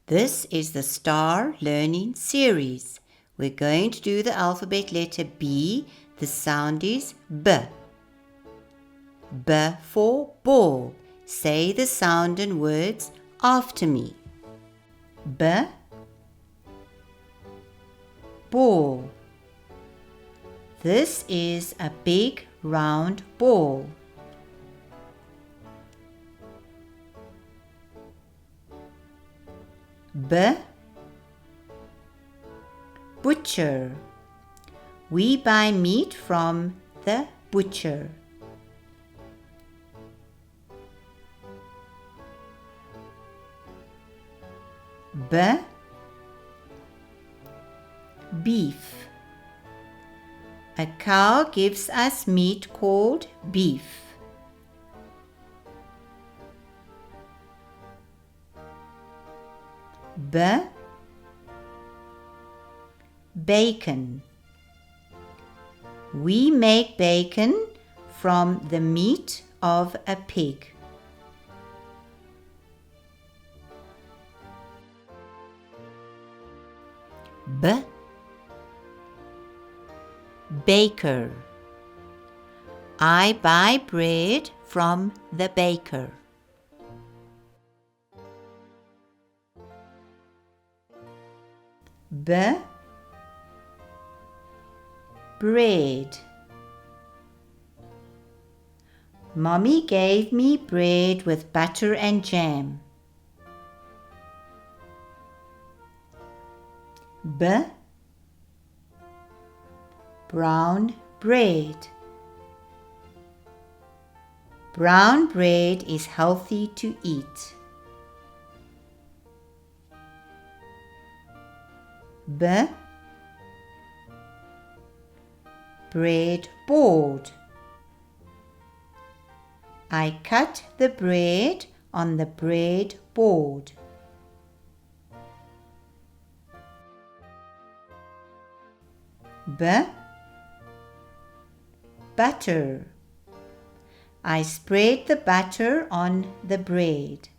This is the Star Learning Series. We're going to do the alphabet letter B. The sound is B. B for ball. Say the sound and words after me. B, ball. This is a big round ball. B, butcher. We buy meat from the butcher. B, beef. A cow gives us meat called beef. B, bacon. We make bacon from the meat of a pig. B, baker. I buy bread from the baker. B, bread. Mommy gave me bread with butter and jam. B, brown bread. Brown bread is healthy to eat. B, bread board. I cut the bread on the bread board. B, butter. I spread the butter on the bread.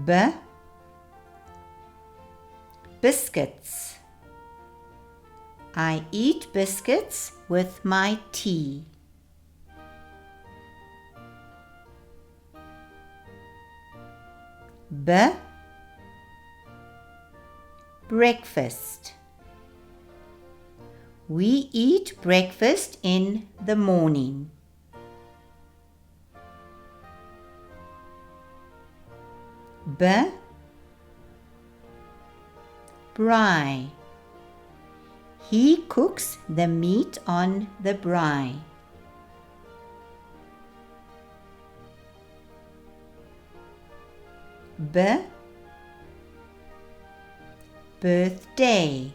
B, biscuits. I eat biscuits with my tea. B, breakfast. We eat breakfast in the morning. B, braai. He cooks the meat on the braai. B, birthday.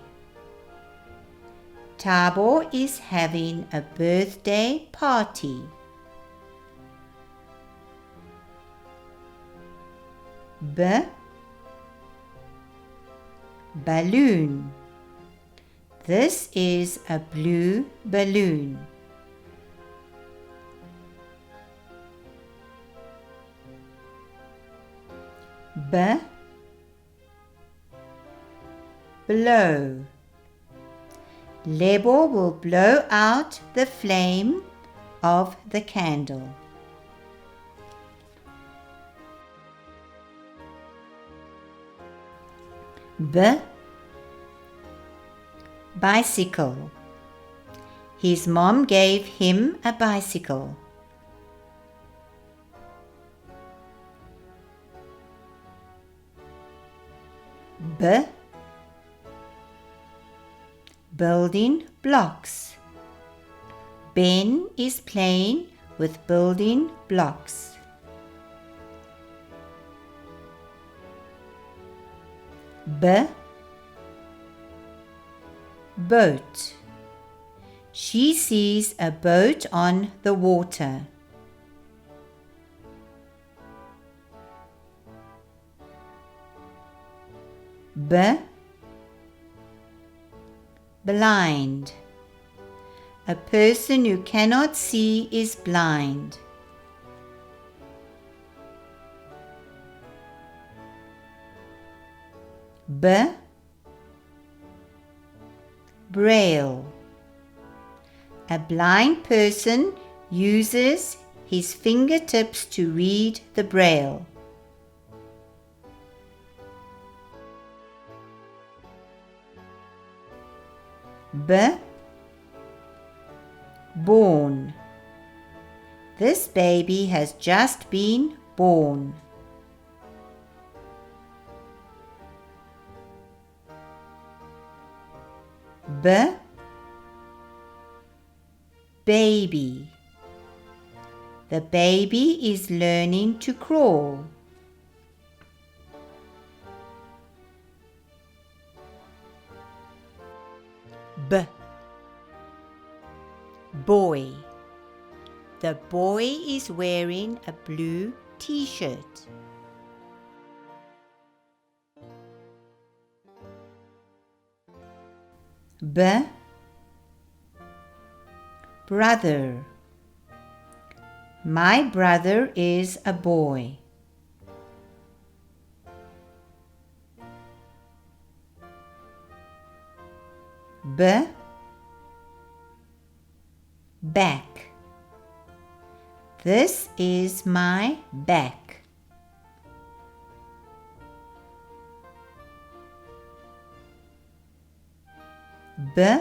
Tabo is having a birthday party. B, balloon. This is a blue balloon. B, blow. Lebo will blow out the flame of the candle. B, bicycle. His mom gave him a bicycle. B, building blocks. Ben is playing with building blocks. B, boat. She sees a boat on the water. B, blind. A person who cannot see is blind. B, braille. A blind person uses his fingertips to read the braille. B, born. This baby has just been born. B, baby. The baby is learning to crawl. B, boy. The boy is wearing a blue t-shirt. B, brother. My brother is a boy. B, back. This is my back. B,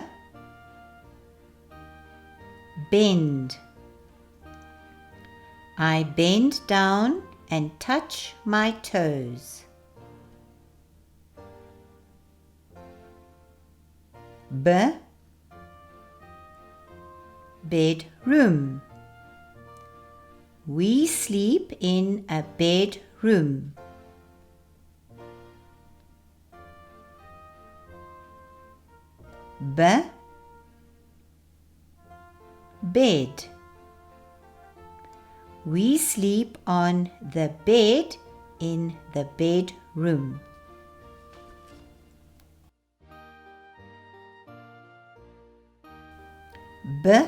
bend. I bend down and touch my toes. B, bedroom. We sleep in a bedroom. B, bed. We sleep on the bed in the bedroom. B,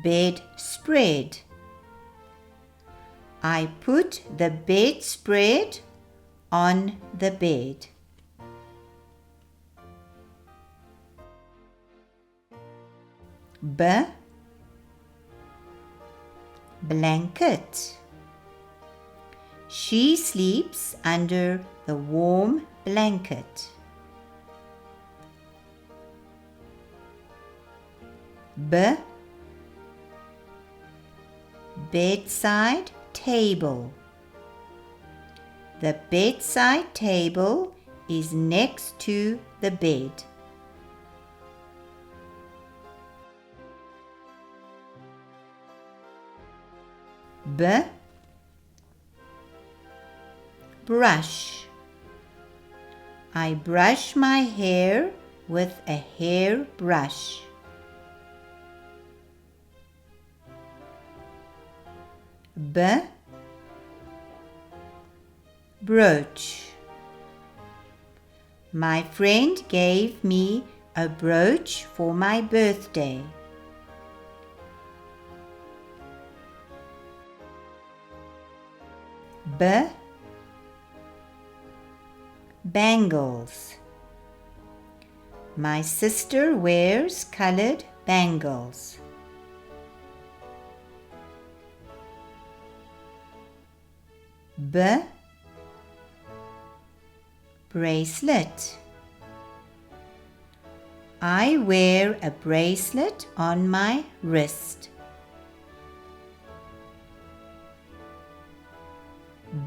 bedspread. I put the bedspread on the bed. B, blanket. She sleeps under the warm blanket. B, bedside table. The bedside table is next to the bed. B, brush. I brush my hair with a hairbrush. B, brooch. My friend gave me a brooch for my birthday. B, bangles. My sister wears colored bangles. B, bracelet. I wear a bracelet on my wrist.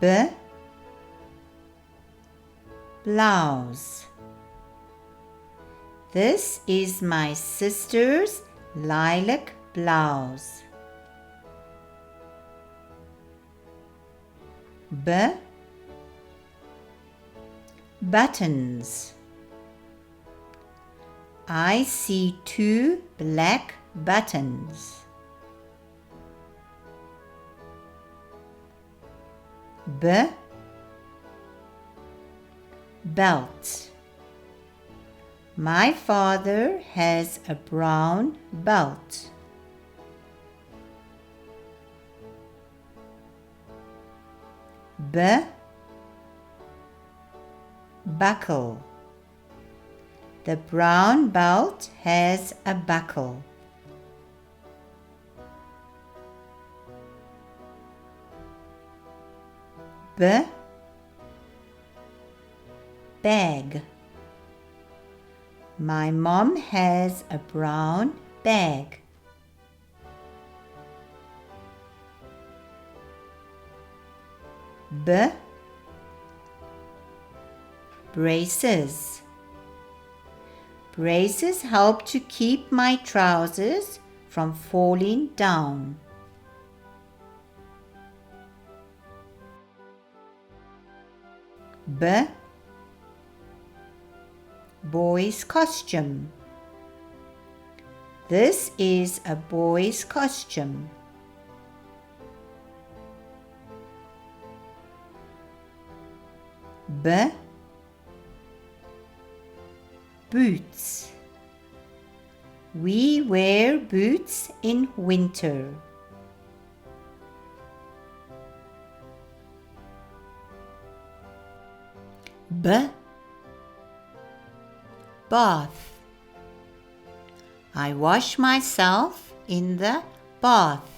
B, blouse. This is my sister's lilac blouse. B, buttons. I see 2 black buttons. B, belt. My father has a brown belt. B, buckle. The brown belt has a buckle. Bag. My mom has a brown bag. Braces. Braces help to keep my trousers from falling down. Boy's costume. This is a boy's costume. Boots. We wear boots in winter. Bath. I wash myself in the bath.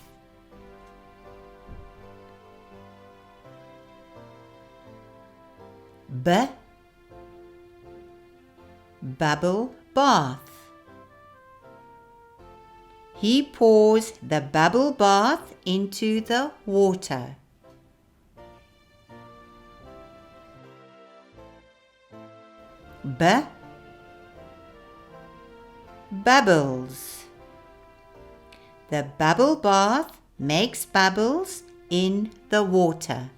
Bubble bath. He pours the bubble bath into the water. Bubbles. The bubble bath makes bubbles in the water.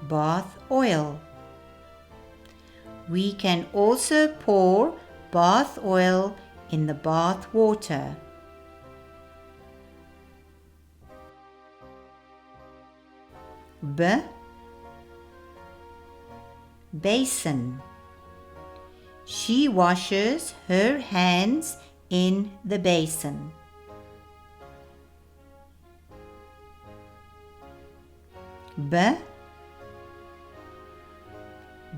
Bath oil. We can also pour bath oil in the bath water. Basin. She washes her hands in the basin.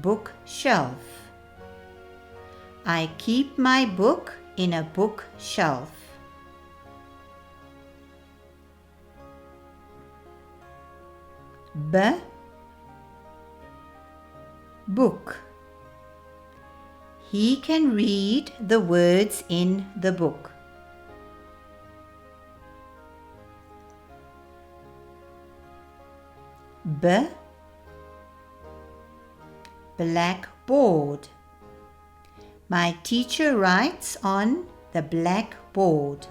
Bookshelf. I keep my book in a bookshelf. Book. He can read the words in the book. Blackboard. My teacher writes on the blackboard.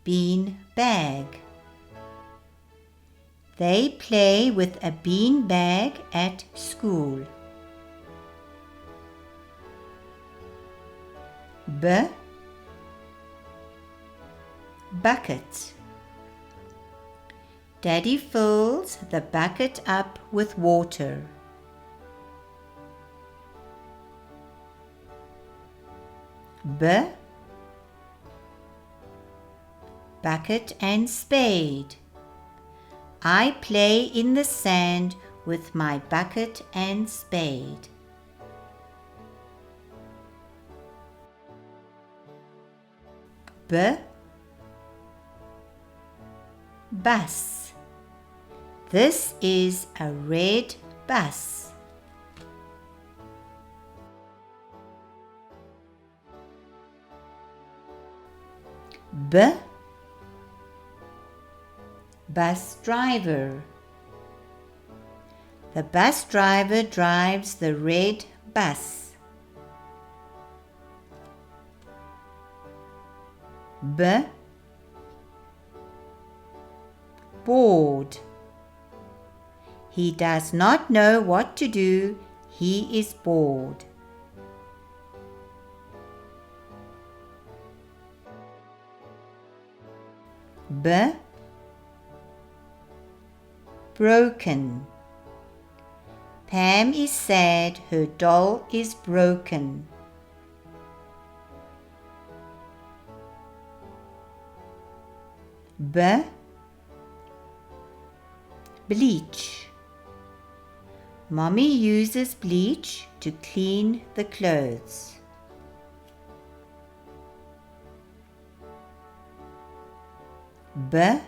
Bean bag. They play with a bean bag at school. Bucket. Daddy fills the bucket up with water. Bucket and spade. I play in the sand with my bucket and spade. Bus. This is a red bus. Bus driver. The bus driver drives the red bus. Bored. He does not know what to do. He is bored. Broken. Pam is sad her doll is broken. B. Bleach. Mommy uses bleach to clean the clothes. B.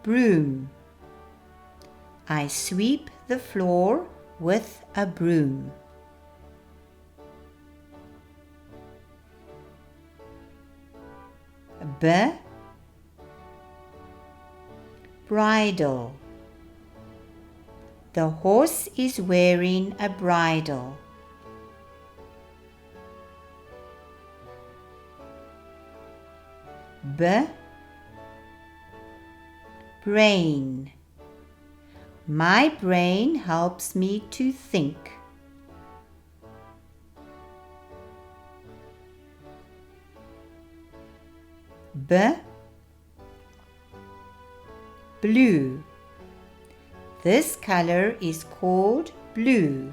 Broom. I sweep the floor with a broom. B. Bridle. The horse is wearing a bridle. B. Brain. My brain helps me to think. B. Blue. This color is called blue.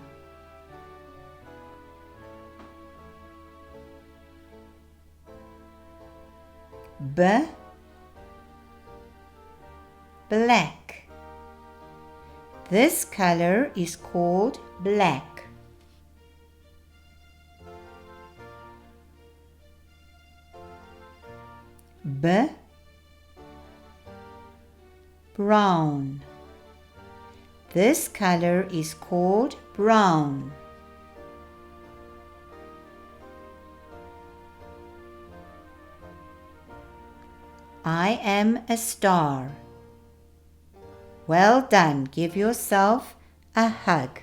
B. Black. This color is called black. B. Brown. This color is called brown. I am a star. Well done. Give yourself a hug.